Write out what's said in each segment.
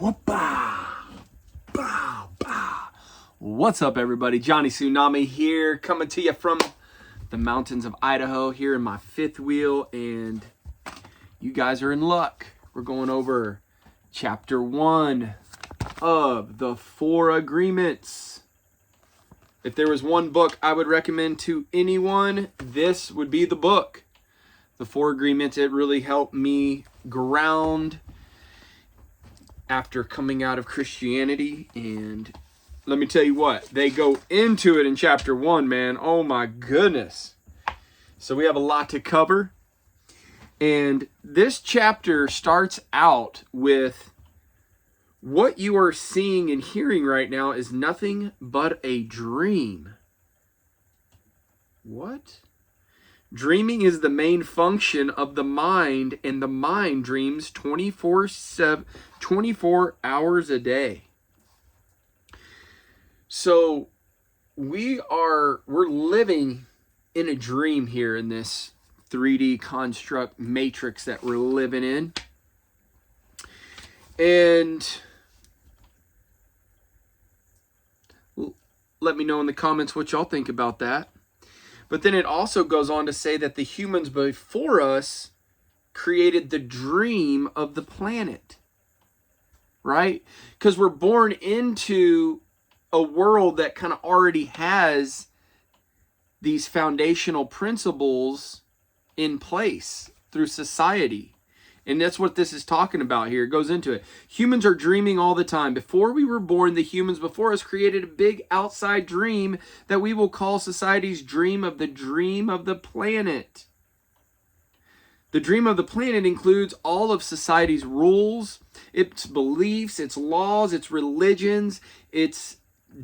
Whoopah! Bow, bow. What's up, everybody? Johnny Tsunami here, coming to you from the mountains of Idaho here in my fifth wheel, and you guys are in luck. We're going over chapter 1 of the 4 Agreements. If there was one book I would recommend to anyone, this would be the book. The 4 Agreements, it really helped me ground after coming out of Christianity. And let me tell you what, they go into it in chapter 1, man. Oh my goodness. So we have a lot to cover. And this chapter starts out with what you are seeing and hearing right now is nothing but a dream. What? Dreaming is the main function of the mind, and the mind dreams 24 hours a day. So we're living in a dream here in this 3D construct matrix that we're living in. And let me know in the comments what y'all think about that. But then it also goes on to say that the humans before us created the dream of the planet, right? Because we're born into a world that kind of already has these foundational principles in place through society. And that's what this is talking about here. It goes into it. Humans are dreaming all the time. Before we were born, the humans before us created a big outside dream that we will call society's dream of the planet. The dream of the planet includes all of society's rules, its beliefs, its laws, its religions, its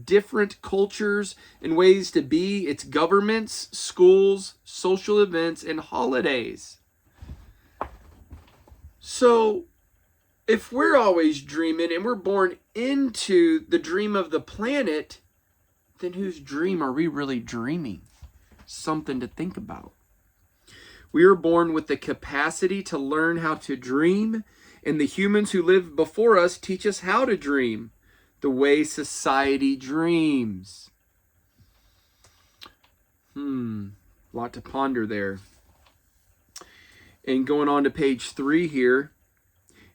different cultures and ways to be, its governments, schools, social events, and holidays. So, if we're always dreaming and we're born into the dream of the planet, then whose dream are we really dreaming? Something to think about. We are born with the capacity to learn how to dream, and the humans who lived before us teach us how to dream, the way society dreams. Lot to ponder there. And going on to page 3 here,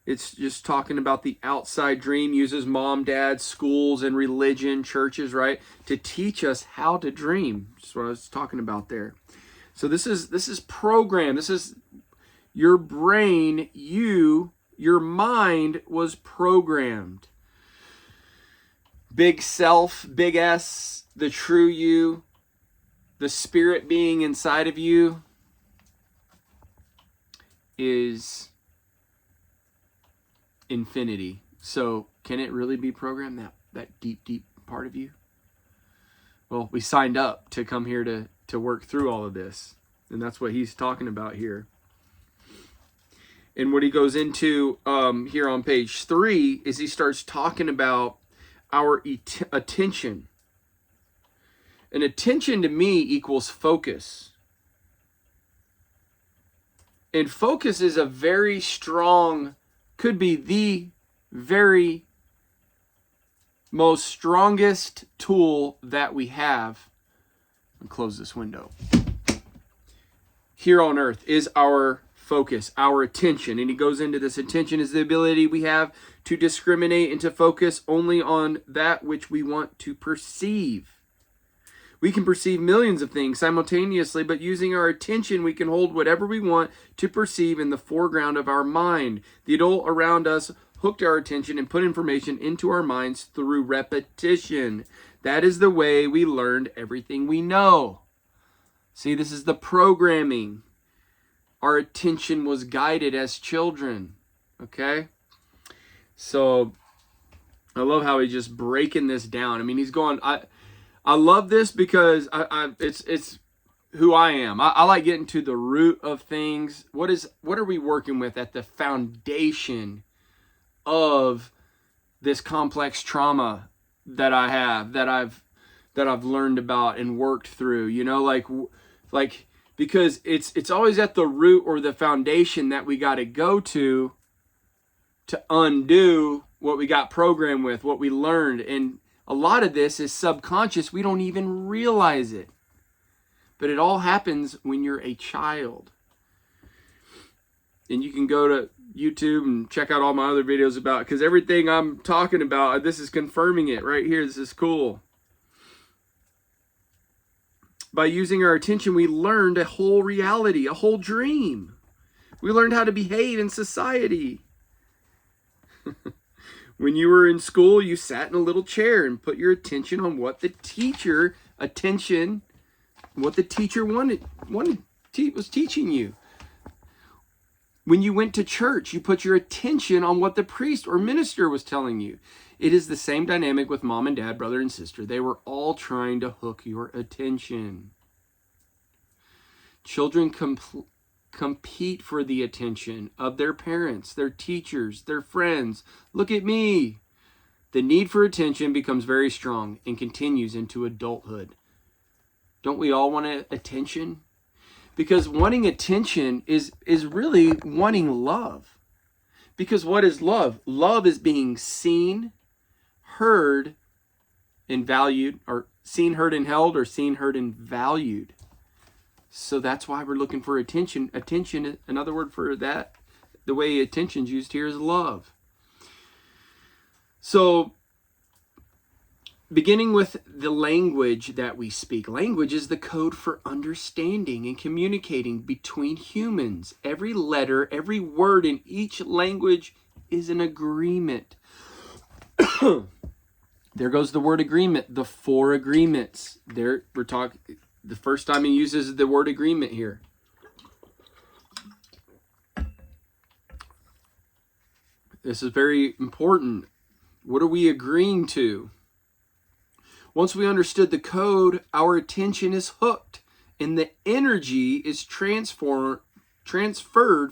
it's just talking about the outside dream, uses mom, dad, schools, and religion, churches, right, to teach us how to dream. That's what I was talking about there. So this is program. This is your brain. Your mind was programmed. Big self, big S, the true you, the spirit being inside of you is infinity. So can it really be programmed, that deep part of you? Well, we signed up to come here to work through all of this. And that's what he's talking about here. And what he goes into here on page 3 is he starts talking about our attention. And attention to me equals focus. And focus is a very strong, could be the very most strongest tool that we have. I'll close this window. Here on earth is our focus, our attention. And he goes into this. Attention is the ability we have to discriminate and to focus only on that which we want to perceive. We can perceive millions of things simultaneously, but using our attention, we can hold whatever we want to perceive in the foreground of our mind. The adult around us hooked our attention and put information into our minds through repetition. That is the way we learned everything we know. See, this is the programming. Our attention was guided as children. Okay? So, I love how he's just breaking this down. I mean, he's going... I love this because it's who I am. I like getting to the root of things. What are we working with at the foundation of this complex trauma that I have, that I've learned about and worked through? You know, like because it's always at the root or the foundation that we got to go to undo what we got programmed with, what we learned. And a lot of this is subconscious. We don't even realize it. But it all happens when you're a child. And you can go to YouTube and check out all my other videos about it, because everything I'm talking about, this is confirming it right here. This is cool. By using our attention, we learned a whole reality, a whole dream. We learned how to behave in society. When you were in school, you sat in a little chair and put your attention on what the teacher was teaching you. When you went to church, you put your attention on what the priest or minister was telling you. It is the same dynamic with mom and dad, brother and sister. They were all trying to hook your attention. Children compete for the attention of their parents, their teachers, their friends. Look at me. The need for attention becomes very strong and continues into adulthood. Don't we all want attention? Because wanting attention is really wanting love. Because what is love? Love is being seen, heard, and valued, or seen, heard, and held, or seen, heard, and valued. So that's why we're looking for attention. Attention, another word for that, the way attention's used here, is love. So, beginning with the language that we speak. Language is the code for understanding and communicating between humans. Every letter, every word in each language is an agreement. There goes the word agreement, the 4 agreements. There we're talking, the first time he uses the word agreement here. This is very important. What are we agreeing to? Once we understood the code, our attention is hooked and the energy is transferred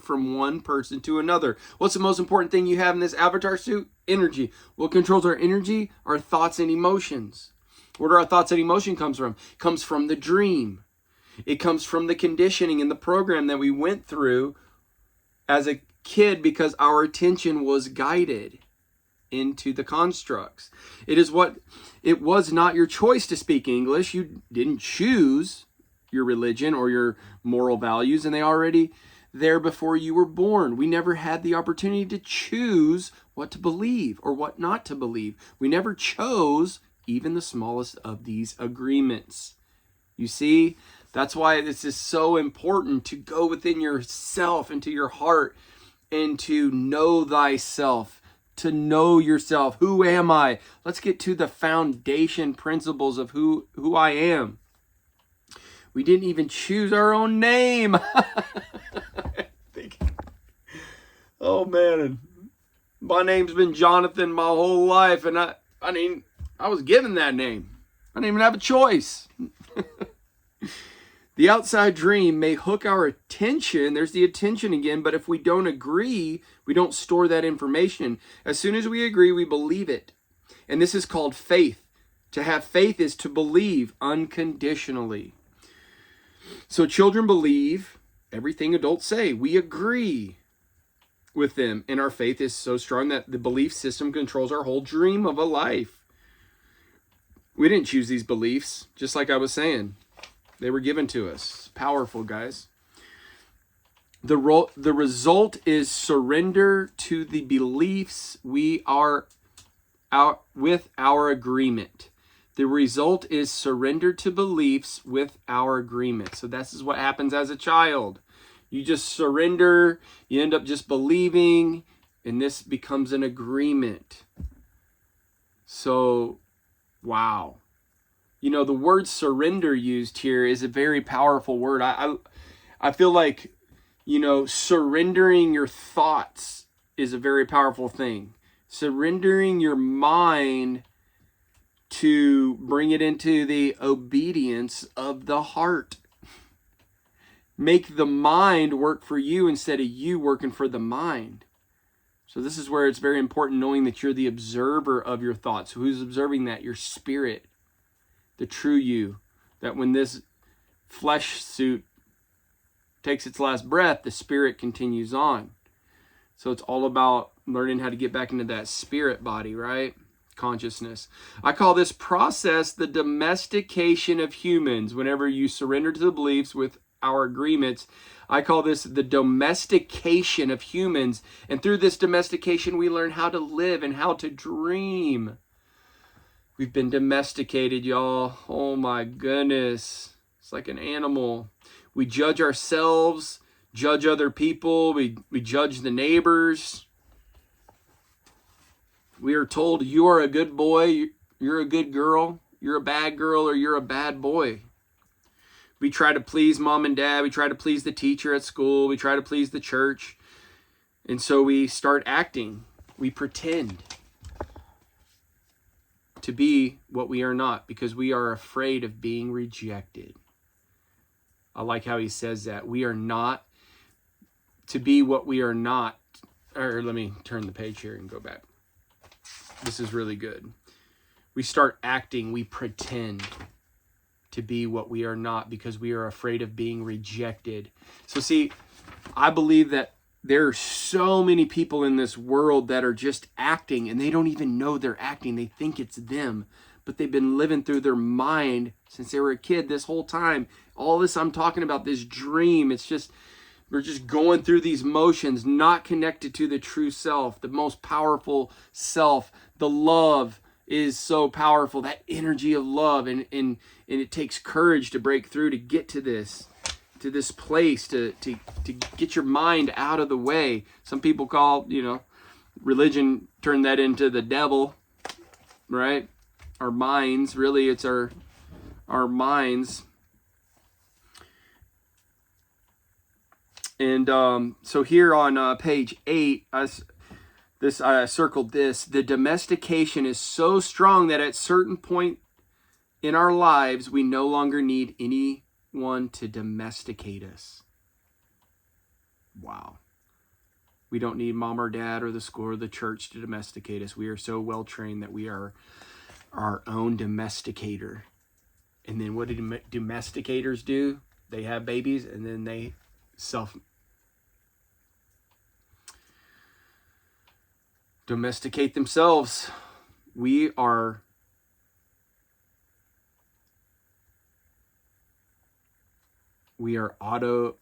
from one person to another. What's the most important thing you have in this avatar suit? Energy. What controls our energy? Our thoughts and emotions. Where do our thoughts and emotion comes from? It comes from the dream. It comes from the conditioning and the program that we went through as a kid, because our attention was guided into the constructs. It was not your choice to speak English. You didn't choose your religion or your moral values, and they already there before you were born. We never had the opportunity to choose what to believe or what not to believe. We never chose even the smallest of these agreements. You see, that's why this is so important, to go within yourself, into your heart, and to know thyself. To know yourself. Who am I? Let's get to the foundation principles of who I am. We didn't even choose our own name. Oh man, my name's been Jonathan my whole life, and I was given that name. I didn't even have a choice. The outside dream may hook our attention. There's the attention again. But if we don't agree, we don't store that information. As soon as we agree, we believe it. And this is called faith. To have faith is to believe unconditionally. So children believe everything adults say. We agree with them. And our faith is so strong that the belief system controls our whole dream of a life. We didn't choose these beliefs, just like I was saying. They were given to us. Powerful, guys. The result is surrender to the beliefs we are out with our agreement. The result is surrender to beliefs with our agreement. So this is what happens as a child. You just surrender. You end up just believing, and this becomes an agreement. So, wow. You know, the word surrender used here is a very powerful word. I feel like, you know, surrendering your thoughts is a very powerful thing. Surrendering your mind to bring it into the obedience of the heart. Make the mind work for you instead of you working for the mind. So this is where it's very important knowing that you're the observer of your thoughts. Who's observing that? Your spirit. The true you, that when this flesh suit takes its last breath, the spirit continues on. So it's all about learning how to get back into that spirit body, right? Consciousness. I call this process the domestication of humans. Whenever you surrender to the beliefs with our agreements, I call this the domestication of humans. And through this domestication, we learn how to live and how to dream. We've been domesticated, y'all. Oh my goodness. It's like an animal. We judge ourselves, judge other people, we judge the neighbors. We are told you are a good boy, you're a good girl, you're a bad girl, or you're a bad boy. We try to please mom and dad, we try to please the teacher at school, we try to please the church. And so we start acting, we pretend to be what we are not because we are afraid of being rejected. I like how he says that. We are not to be what we are not. Or let me turn the page here and go back. This is really good. We start acting, we pretend to be what we are not because we are afraid of being rejected. So see, I believe that there are so many people in this world that are just acting and they don't even know they're acting. They think it's them, but they've been living through their mind since they were a kid this whole time. All this I'm talking about, this dream, it's just, we're just going through these motions, not connected to the true self, the most powerful self. The love is so powerful, that energy of love. And it takes courage to break through, to get to this place, to get your mind out of the way. Some people call, religion, turn that into the devil, right? Our minds, really it's our minds. And so here on page 8, I circled this. The domestication is so strong that at certain point in our lives, we no longer need anyone to domesticate us. Wow. We don't need mom or dad or the school or the church to domesticate us. We are so well trained that we are our own domesticator. And then what do domesticators do? They have babies and then they domesticate themselves. We are auto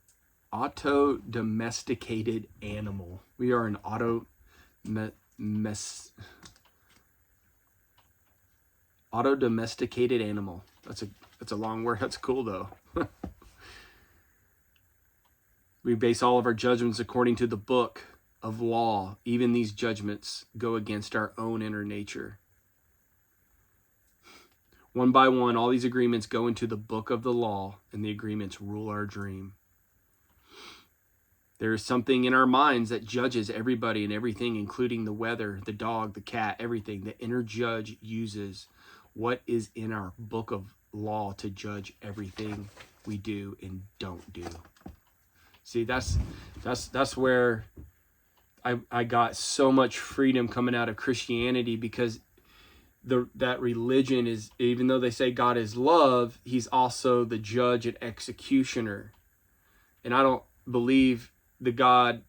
domesticated animal. We are an auto domesticated animal. That's a long word. That's cool though. We base all of our judgments according to the book of law. Even these judgments go against our own inner nature. One by one, all these agreements go into the book of the law, and the agreements rule our dream. There is something in our minds that judges everybody and everything, including the weather, the dog, the cat, everything. The inner judge uses what is in our book of law to judge everything we do and don't do. See, that's where I got so much freedom coming out of Christianity, because that religion is, even though they say God is love, he's also the judge and executioner. And I don't believe the God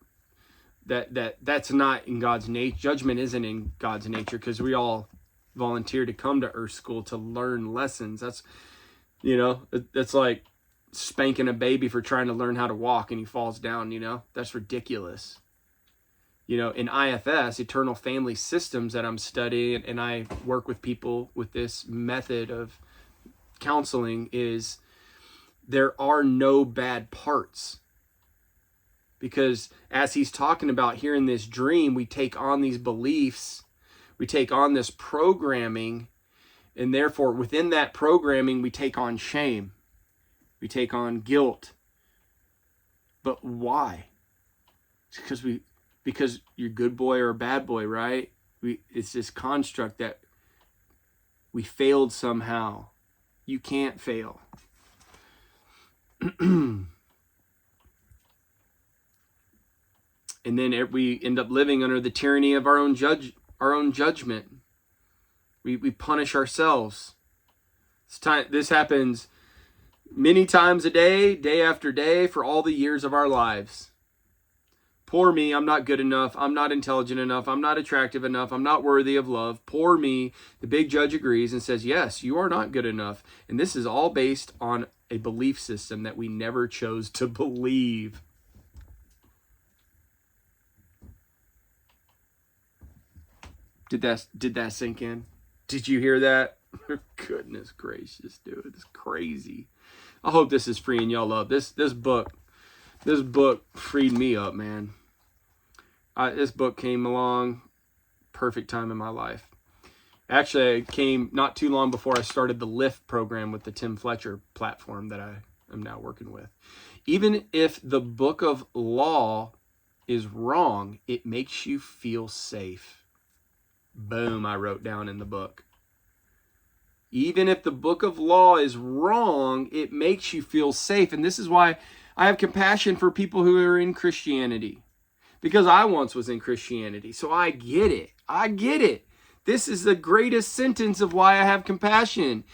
that's not in God's nature. Judgment isn't in God's nature, because we all volunteer to come to Earth School to learn lessons. That's like spanking a baby for trying to learn how to walk and he falls down. That's ridiculous. In IFS, Eternal Family Systems, that I'm studying, and I work with people with this method of counseling, is there are no bad parts. Because as he's talking about here in this dream, we take on these beliefs, we take on this programming, and therefore within that programming, we take on shame. We take on guilt. But why? It's because you're a good boy or a bad boy, right? It's this construct that we failed somehow. You can't fail. And then we end up living under the tyranny of our own judgment. We punish ourselves. This happens many times a day, day after day, for all the years of our lives. Poor me, I'm not good enough. I'm not intelligent enough. I'm not attractive enough. I'm not worthy of love. Poor me. The big judge agrees and says, yes, you are not good enough. And this is all based on a belief system that we never chose to believe. Did that sink in? Did you hear that? Goodness gracious, dude. It's crazy. I hope this is freeing y'all up. This book freed me up, man. This book came along perfect time in my life. Actually, it came not too long before I started the Lift program with the Tim Fletcher platform that I am now working with. Even if the book of law is wrong, it makes you feel safe. Boom, I wrote down in the book. Even if the book of law is wrong, it makes you feel safe. And this is why I have compassion for people who are in Christianity. Because I once was in Christianity. So I get it. I get it. This is the greatest sentence of why I have compassion.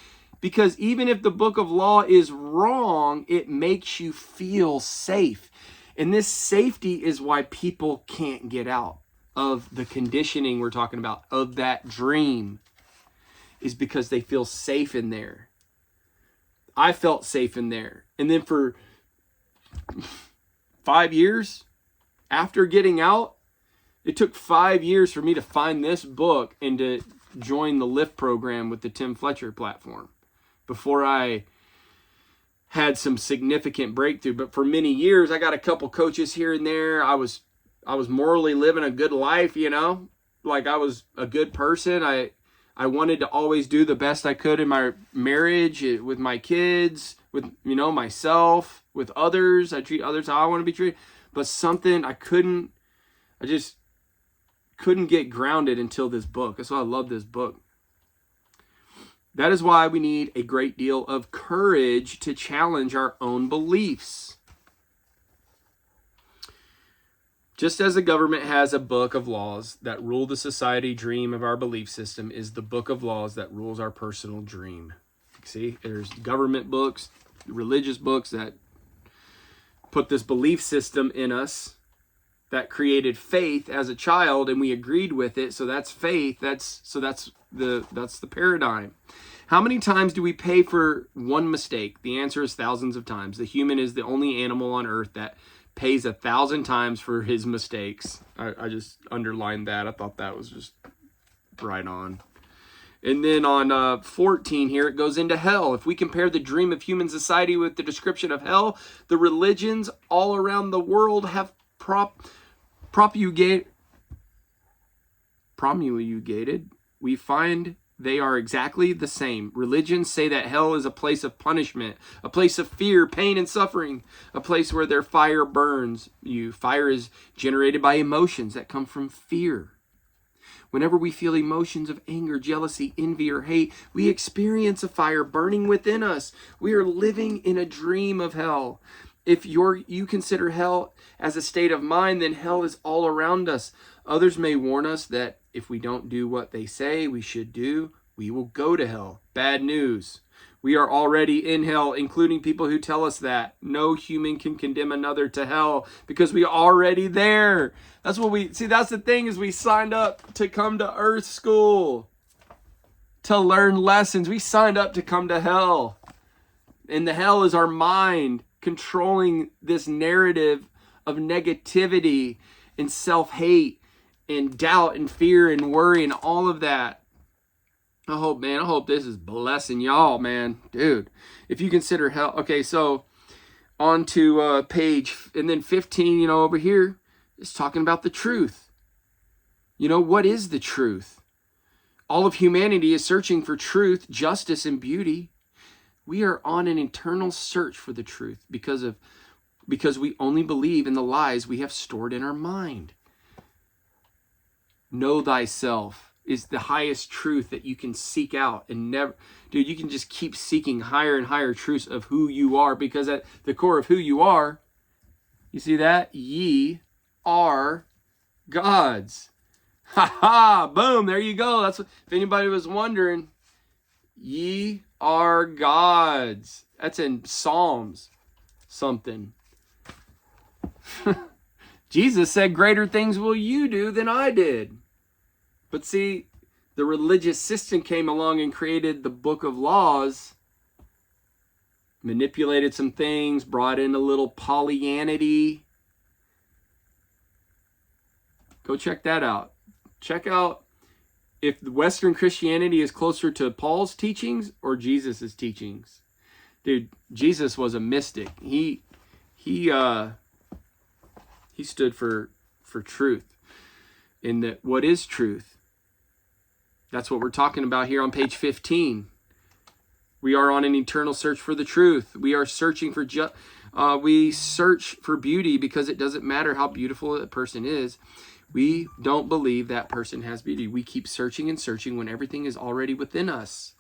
Because even if the book of law is wrong, it makes you feel safe. And this safety is why people can't get out of the conditioning we're talking about, of that dream, is because they feel safe in there. I felt safe in there. And then for 5 years after getting out, it took 5 years for me to find this book and to join the Lift program with the Tim Fletcher platform before I had some significant breakthrough. But for many years, I got a couple coaches here and there. I was morally living a good life, you know, like I was a good person. I wanted to always do the best I could in my marriage, with my kids, with, you know, myself, with others. I treat others how I want to be treated. But something I just couldn't get grounded until this book. That's why I love this book. That is why we need a great deal of courage to challenge our own beliefs. Just as the government has a book of laws that rule the society dream of our belief system, is the book of laws that rules our personal dream. See, there's government books, religious books that put this belief system in us that created faith as a child, and we agreed with it. So that's faith. That's the paradigm. How many times do we pay for one mistake? The answer is thousands of times. The human is the only animal on earth that pays 1,000 times for his mistakes. I just underlined that. I thought that was just right on. And then on 14 here, it goes into hell. If we compare the dream of human society with the description of hell, the religions all around the world have promulgated, we find they are exactly the same. Religions say that hell is a place of punishment, a place of fear, pain, and suffering, a place where their fire burns you. Fire is generated by emotions that come from fear. Whenever we feel emotions of anger, jealousy, envy, or hate, we experience a fire burning within us. We are living in a dream of hell. If you consider hell as a state of mind, then hell is all around us. Others may warn us that if we don't do what they say we should do, we will go to hell. Bad news. We are already in hell, including people who tell us that. No human can condemn another to hell because we are already there. That's the thing, is we signed up to come to Earth School to learn lessons. We signed up to come to hell. And the hell is our mind controlling this narrative of negativity and self-hate and doubt and fear and worry and all of that. I hope this is blessing y'all, man. Dude, if you consider hell. Okay, so on to page, and then 15, over here, is talking about the truth. What is the truth? All of humanity is searching for truth, justice, and beauty. We are on an eternal search for the truth because we only believe in the lies we have stored in our mind. Know thyself is the highest truth that you can seek out, and you can just keep seeking higher and higher truths of who you are, because at the core of who you are, you see that? Ye are gods. Ha ha, boom, there you go. That's what, if anybody was wondering, ye are gods. That's in Psalms something. Jesus said, greater things will you do than I did. But see, the religious system came along and created the book of laws, manipulated some things, brought in a little Pollyanity. Go check that out. Check out if Western Christianity is closer to Paul's teachings or Jesus's teachings. Dude, Jesus was a mystic. He stood for truth. In that, what is truth? That's what we're talking about here on page 15. We are on an eternal search for the truth. We are searching for we search for beauty because it doesn't matter how beautiful a person is. We don't believe that person has beauty. We keep searching and searching when everything is already within us.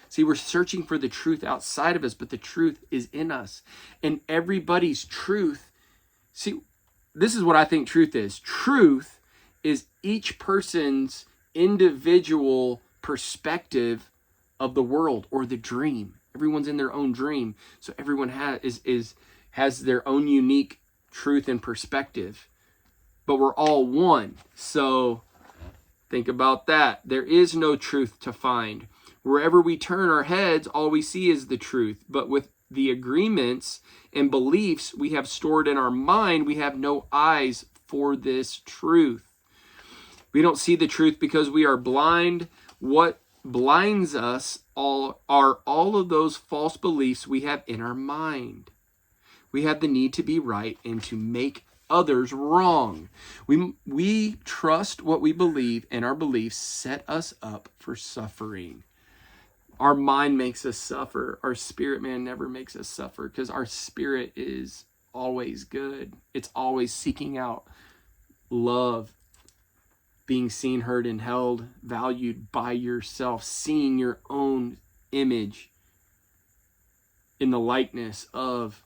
See, we're searching for the truth outside of us, but the truth is in us. And everybody's truth, see, this is what I think truth is. Truth is each person's individual perspective of the world or the dream. Everyone's in their own dream. So everyone has their own unique truth and perspective. But we're all one. So think about that. There is no truth to find. Wherever we turn our heads, all we see is the truth. But with the agreements and beliefs we have stored in our mind, we have no eyes for this truth. We don't see the truth because we are blind. What blinds us are all of those false beliefs we have in our mind. We have the need to be right and to make others wrong. We trust what we believe, and our beliefs set us up for suffering. Our mind makes us suffer. Our spirit man never makes us suffer because our spirit is always good. It's always seeking out love, being seen, heard, and held, valued by yourself, seeing your own image in the likeness of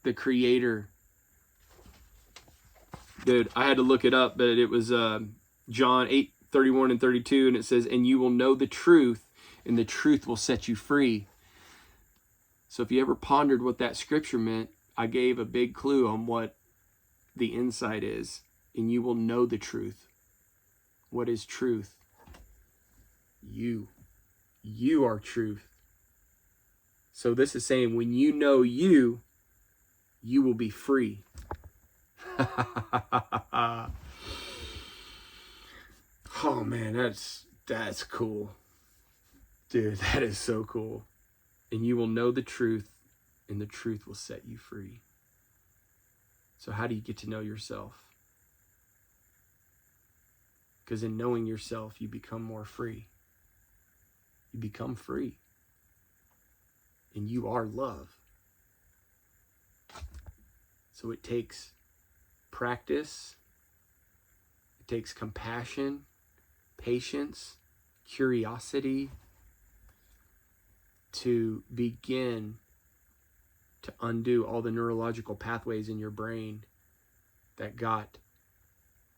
the Creator. Dude, I had to look it up, but it was John 8:31 and 32, and it says, and you will know the truth, and the truth will set you free. So if you ever pondered what that scripture meant, I gave a big clue on what the insight is, and you will know the truth. What is truth? You. You are truth. So this is saying when you know you will be free. Oh man, that's cool. Dude, that is so cool. And you will know the truth, and the truth will set you free. So how do you get to know yourself? Because in knowing yourself, you become more free. You become free. And you are love. So it takes practice. It takes compassion, patience, curiosity to begin to undo all the neurological pathways in your brain that got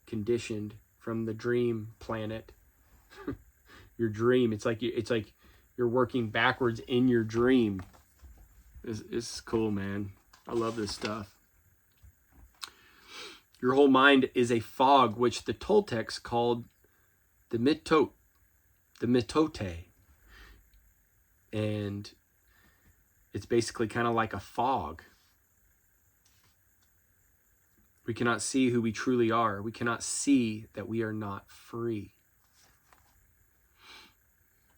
conditioned from the dream planet. Your dream, it's like you're working backwards in your dream. It's cool, man. I love this stuff. Your whole mind is a fog, which the Toltecs called the mitote. And it's basically kind of like a fog. We cannot see who we truly are. We cannot see that we are not free.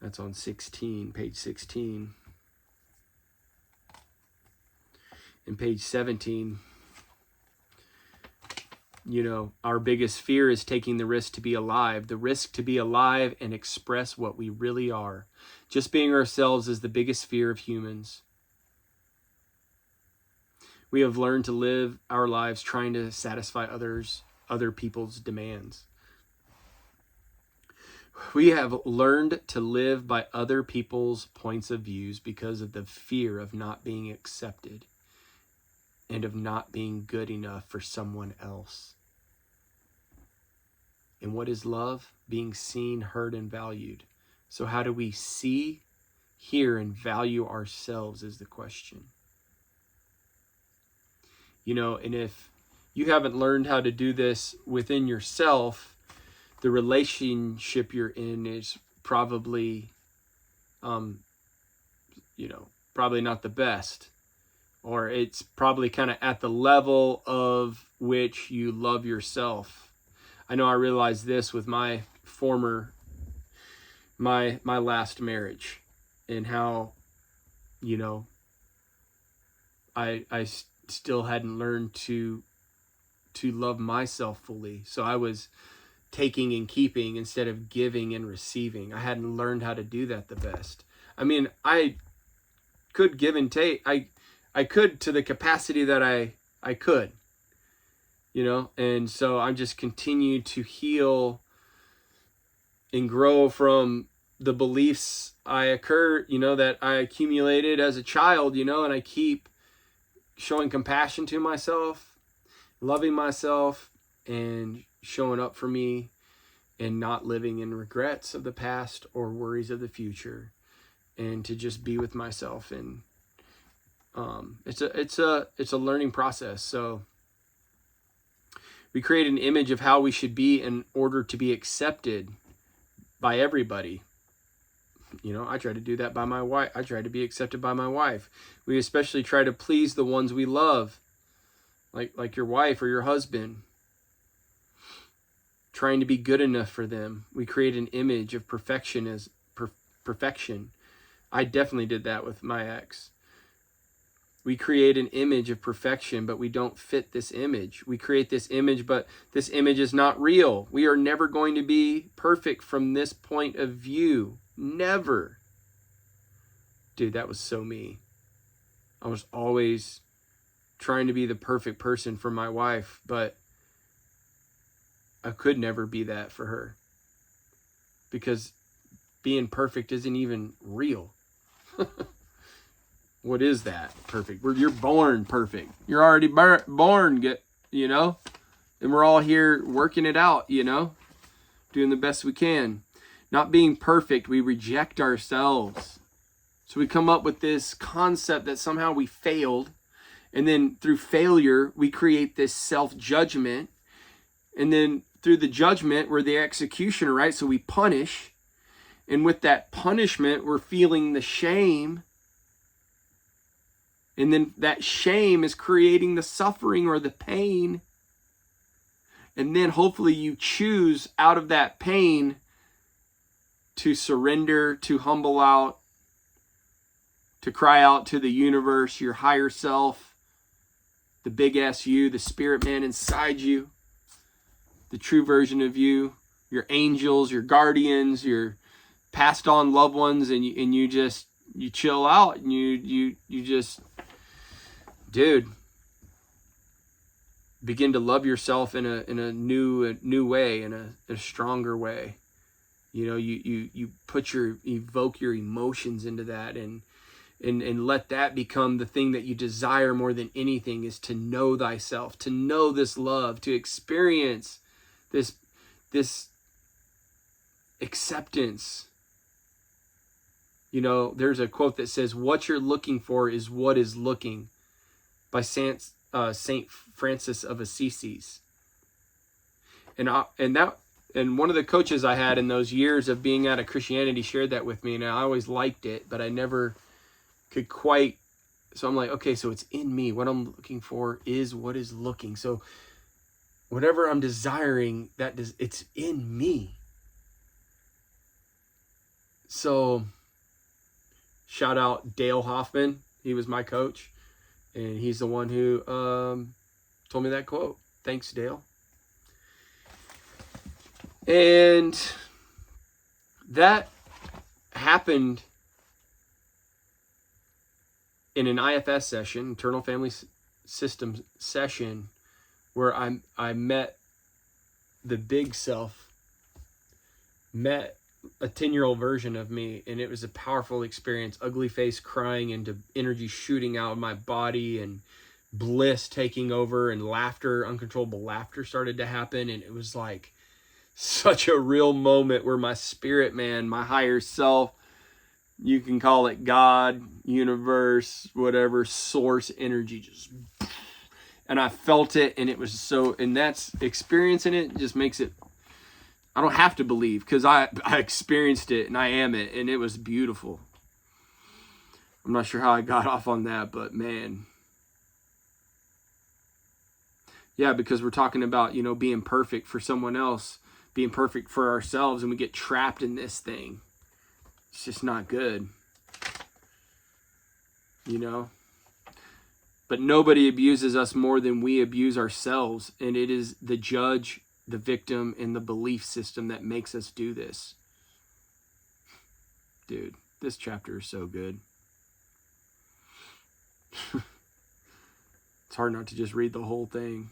That's on 16, page 16. And page 17, our biggest fear is taking the risk to be alive. The risk to be alive and express what we really are. Just being ourselves is the biggest fear of humans. We have learned to live our lives trying to satisfy other people's demands. We have learned to live by other people's points of views because of the fear of not being accepted and of not being good enough for someone else. And what is love? Being seen, heard, and valued. So how do we see, hear, and value ourselves is the question. And if you haven't learned how to do this within yourself, the relationship you're in is probably, probably not the best, or it's probably kind of at the level of which you love yourself. I know I realized this with my last marriage, and how, I still hadn't learned to love myself fully. So I was taking and keeping instead of giving and receiving. I hadn't learned how to do that the best. I mean, I could give and take. I could to the capacity that I could, and so I just continue to heal and grow from the beliefs that I accumulated as a child, and I keep showing compassion to myself, loving myself, and showing up for me, and not living in regrets of the past or worries of the future, and to just be with myself. And it's a learning process. So we create an image of how we should be in order to be accepted by everybody. I try to do that by my wife. I try to be accepted by my wife. We especially try to please the ones we love, like your wife or your husband, trying to be good enough for them. We create an image of perfection as perfection. I definitely did that with my ex. We create an image of perfection, but we don't fit this image. We create this image, but this image is not real. We are never going to be perfect from this point of view. Never. Dude, that was so me. I was always trying to be the perfect person for my wife, but I could never be that for her, because being perfect isn't even real. What is that perfect? You're born perfect. You're already born, and we're all here working it out, doing the best we can. Not being perfect, we reject ourselves. So we come up with this concept that somehow we failed, and then through failure, we create this self-judgment, and then through the judgment, we're the executioner, right? So we punish, and with that punishment, we're feeling the shame. And then that shame is creating the suffering or the pain. And then hopefully you choose out of that pain to surrender, to humble out, to cry out to the universe, your higher self, the big S you, the spirit man inside you, the true version of you, your angels, your guardians, your passed on loved ones, and you chill out, and you just, dude, begin to love yourself in a new way, in a stronger way. You evoke your emotions into that, and let that become the thing that you desire more than anything, is to know thyself, to know this love, to experience this acceptance. There's a quote that says, "What you're looking for is what is looking," by Saint Francis of Assisi. And one of the coaches I had in those years of being out of Christianity shared that with me, and I always liked it, but I never could quite. So I'm like, okay, so it's in me. What I'm looking for is what is looking. So whatever I'm desiring, it's in me. So shout out Dale Hoffman. He was my coach, and he's the one who told me that quote. Thanks, Dale. And that happened in an IFS session, Internal Family Systems session, where I met the big self, met a 10-year-old version of me, and it was a powerful experience. Ugly face crying, and energy shooting out of my body, and bliss taking over, and laughter, uncontrollable laughter started to happen. And it was like such a real moment where my spirit man, my higher self, you can call it God, universe, whatever, source energy, just And I felt it, and it was so, and that's experiencing it just makes it, I don't have to believe, because I experienced it and I am it, and it was beautiful. I'm not sure how I got off on that, but man. Yeah, because we're talking about, you know, being perfect for someone else, being perfect for ourselves, and we get trapped in this thing. It's just not good. You know? But nobody abuses us more than we abuse ourselves. And it is the judge, the victim, and the belief system that makes us do this. Dude, this chapter is so good. It's hard not to just read the whole thing.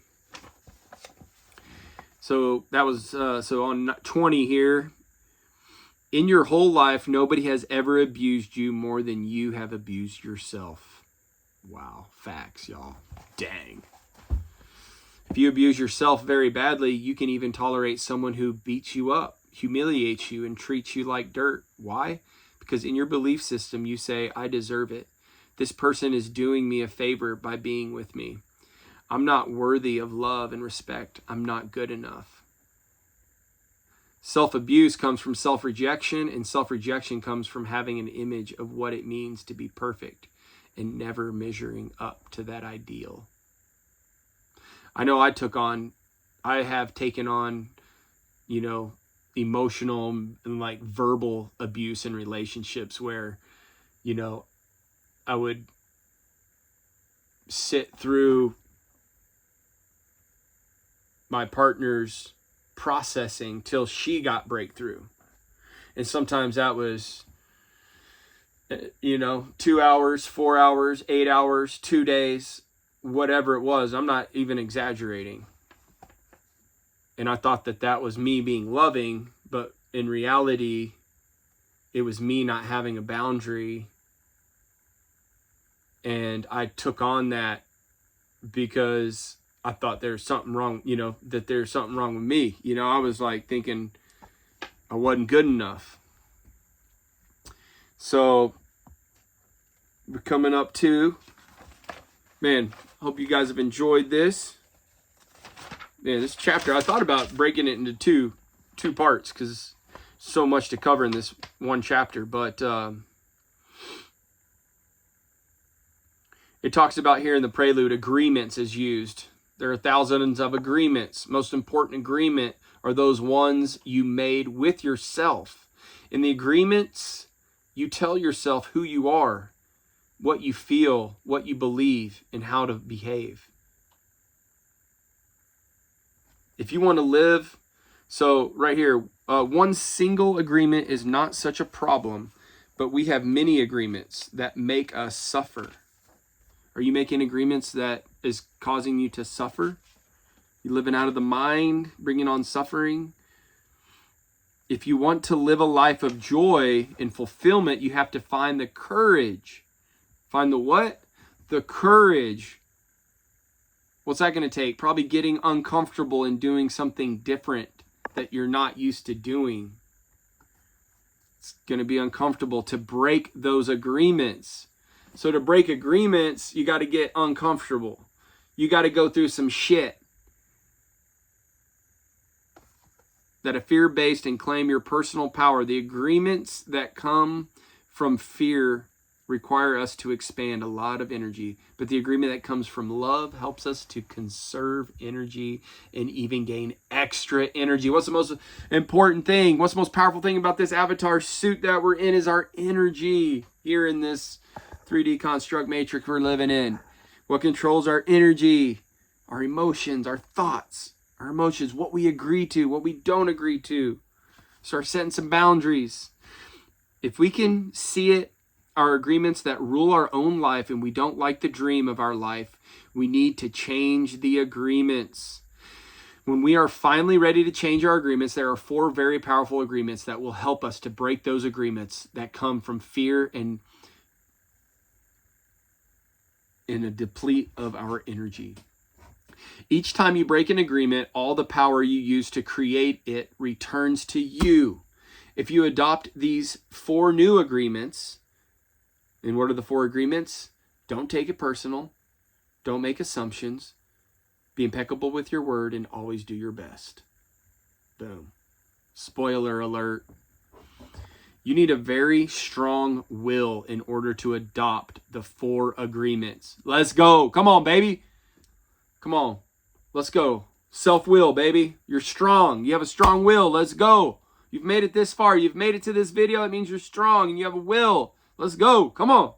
So that was, so on 20 here. In your whole life, nobody has ever abused you more than you have abused yourself. Wow, facts, y'all. Dang. If you abuse yourself very badly, you can even tolerate someone who beats you up, humiliates you, and treats you like dirt. Why? Because in your belief system, you say, I deserve it. This person is doing me a favor by being with me. I'm not worthy of love and respect. I'm not good enough. Self-abuse comes from self-rejection, and self-rejection comes from having an image of what it means to be perfect and never measuring up to that ideal. I know I have taken on, you know, emotional and like verbal abuse in relationships where, you know, I would sit through my partner's processing till she got breakthrough. And sometimes that was, you know, 2 hours, 4 hours, 8 hours, 2 days, whatever it was. I'm not even exaggerating. And I thought that that was me being loving, but in reality, it was me not having a boundary. And I took on that because I thought there's something wrong, you know, that there's something wrong with me. You know, I was like thinking I wasn't good enough. So we're coming up to, man, hope you guys have enjoyed this. Man, this chapter, I thought about breaking it into two parts because so much to cover in this one chapter. But it talks about here in the prelude, agreements is used. There are thousands of agreements. Most important agreement are those ones you made with yourself. In the agreements, you tell yourself who you are, what you feel, what you believe, and how to behave. If you want to live, so right here, one single agreement is not such a problem, but we have many agreements that make us suffer. Are you making agreements that is causing you to suffer? You living out of the mind, bringing on suffering? If you want to live a life of joy and fulfillment, you have to find the courage. Find the what? The courage. What's that going to take? Probably getting uncomfortable and doing something different that you're not used to doing. It's going to be uncomfortable to break those agreements. So to break agreements, you got to get uncomfortable. You got to go through some shit. That are fear-based and claim your personal power. The agreements that come from fear require us to expand a lot of energy. But the agreement that comes from love helps us to conserve energy and even gain extra energy. What's the most important thing? What's the most powerful thing about this avatar suit that we're in is our energy here in this 3D construct matrix we're living in. What controls our energy, our emotions, our thoughts, our emotions, what we agree to, what we don't agree to. Start setting some boundaries. If we can see it, our agreements that rule our own life, and we don't like the dream of our life, we need to change the agreements. When we are finally ready to change our agreements, there are 4 very powerful agreements that will help us to break those agreements that come from fear and a deplete of our energy. Each time you break an agreement, all the power you use to create it returns to you. If you adopt these 4 new agreements, and what are the 4 agreements? Don't take it personal. Don't make assumptions. Be impeccable with your word and always do your best. Boom. Spoiler alert. You need a very strong will in order to adopt the 4 agreements. Let's go. Come on, baby. Come on. Let's go. Self-will, baby. You're strong. You have a strong will. Let's go. You've made it this far. You've made it to this video. It means you're strong and you have a will. Let's go. Come on.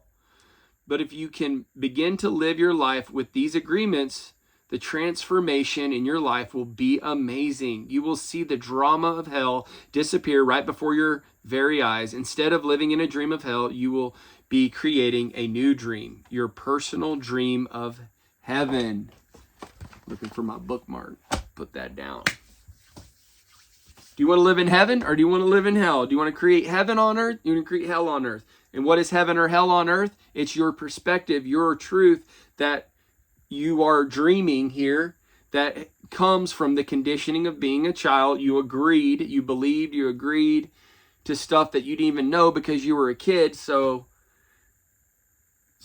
But if you can begin to live your life with these agreements, the transformation in your life will be amazing. You will see the drama of hell disappear right before your very eyes. Instead of living in a dream of hell, you will be creating a new dream, your personal dream of heaven. Looking for my bookmark. Put that down. Do you want to live in heaven or do you want to live in hell? Do you want to create heaven on earth? Do you want to create hell on earth? And what is heaven or hell on earth? It's your perspective, your truth that you are dreaming here that comes from the conditioning of being a child. You agreed, you believed, you agreed to stuff that you didn't even know because you were a kid. So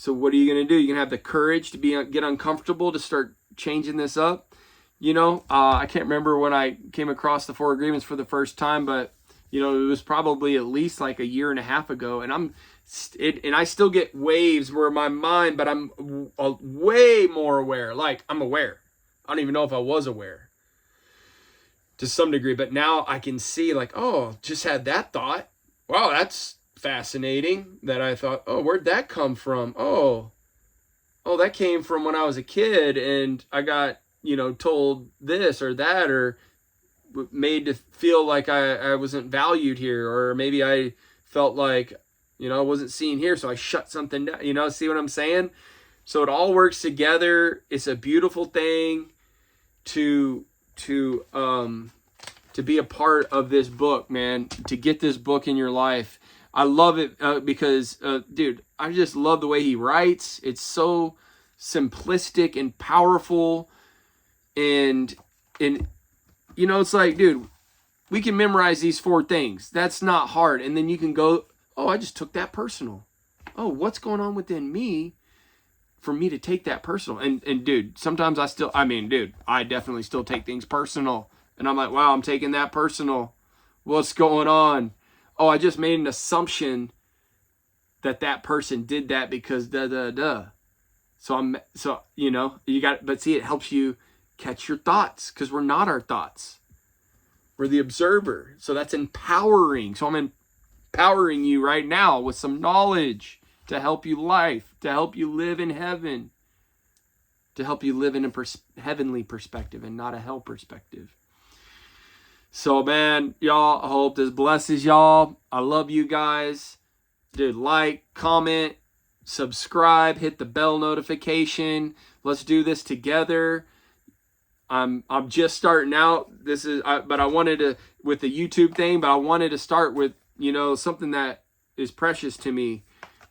what are you going to do? You're going to have the courage to get uncomfortable, to start changing this up. You know, I can't remember when I came across the 4 agreements for the first time, but you know, it was probably at least like a year and a half ago. And I still get waves where my mind, but I'm way more aware. Like I'm aware. I don't even know if I was aware to some degree, but now I can see like, oh, just had that thought. Wow, that's fascinating that I thought, oh, where'd that come from? Oh, that came from when I was a kid and I got, you know, told this or that, or made to feel like I wasn't valued here, or maybe I felt like, you know, I wasn't seen here, so I shut something down. You know, see what I'm saying? So it all works together. It's a beautiful thing to be a part of this book, man, to get this book in your life. I love it because, dude, I just love the way he writes. It's so simplistic and powerful. And you know, it's like, dude, we can memorize these 4 things. That's not hard. And then you can go, oh, I just took that personal. Oh, what's going on within me for me to take that personal? And dude, sometimes I definitely still take things personal. And I'm like, wow, I'm taking that personal. What's going on? Oh, I just made an assumption that person did that because So you know, but see, it helps you catch your thoughts because we're not our thoughts. We're the observer. So that's empowering. So I'm empowering you right now with some knowledge to help you to help you live in heaven, to help you live in a heavenly perspective and not a hell perspective. So, man, y'all, I hope this blesses y'all. I love you guys. Dude, like, comment, subscribe, hit the bell notification. Let's do this together. I'm just starting out. But I wanted to, with the YouTube thing, but I wanted to start with, you know, something that is precious to me,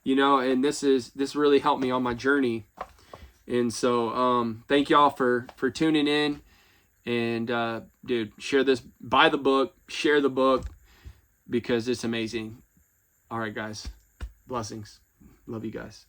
you know, and this really helped me on my journey. And so, thank y'all for tuning in. And, dude, share this, buy the book, share the book, because it's amazing. All right, guys. Blessings. Love you guys.